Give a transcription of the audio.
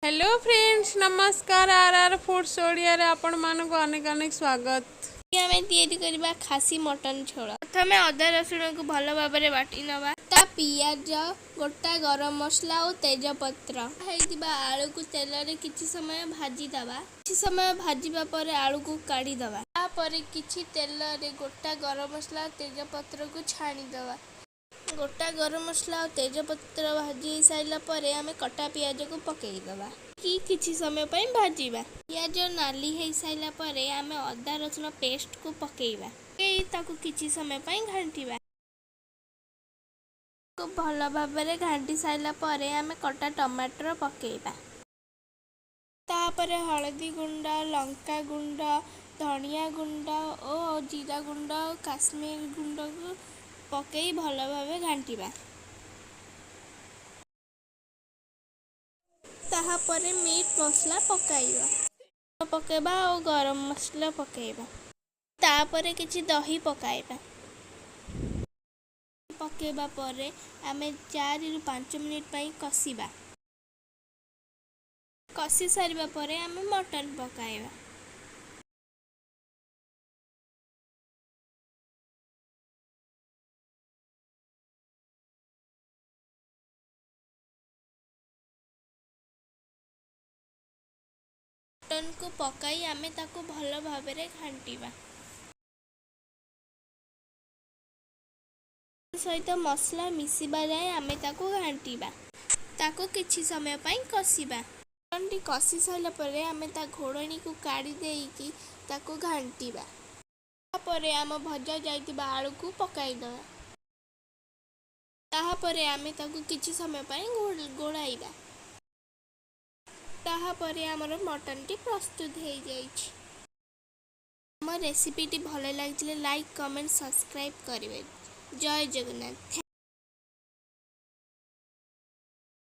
Hello friends, नमस्कार। Are foods Odia रे आपण मानको अनेक अनेक स्वागत। आम या खासी मटन झोल। प्रथम अदा रसुण को भल भाव बाटी नवा। पियाज, गोटा गरम मसला और तेजपत्र आलू को तेल रे किछि समय भाजी दवा। किछि समय भाजीबा परे आलू को काढ़ी दवा। तापरे किछि तेल रे गोटा गरम मसला और तेजपत्र को छाणी दवा। गोटा गरम मसला और तेजपत्र भाजी साइला परे आमे कटा पियाज को पकेईदवा कि किछि समय पई भाजीबा। पियाज नाली हो साइला परे आमे अदा रसुण पेस्ट को पकेईबा। ताकू किछि समय पई घांटीबा। को भल भाबरे घांटी साइला परे आमे कटा टमाटर पकेईबा। तापरे हळदी गुंड, लंका गुंड, धनिया गुंड और जीरा गुंड और काश्मीर गुंड को पकई भल भावे घांटीबा। ताहापरे मीट मसला पकेबा और गरम मसला पकेबा। तापरे किछि दही पकाइबा। पकेबा परे आमे 4 रु 5 मिनिट पई कसीबा। कसी सारिबा परे आमे मटन पकाइबा। मटन को पकाई आमे ताको भल भाबरे घांटीबा। सहित मसला मिसिबा जाए आमे ताको घांटीबा। ताको किछि समय पई कसीबा। मटन कसी साइला परे आमे ता घोड़नी को काढ़ी देइकी ताको घांटीबा। तापरे आम भजा जाइतिबा आलू को पकाइदबा। ताहापरे आमे ताको किछि समय पई गोळाइबा। ताहापरे आमर मटन टी प्रस्तुत हो जाइछि। आम रेसिपी टी भल लागिले लाइक, कमेंट, सब्सक्राइब करिवे। जय जगन्नाथ।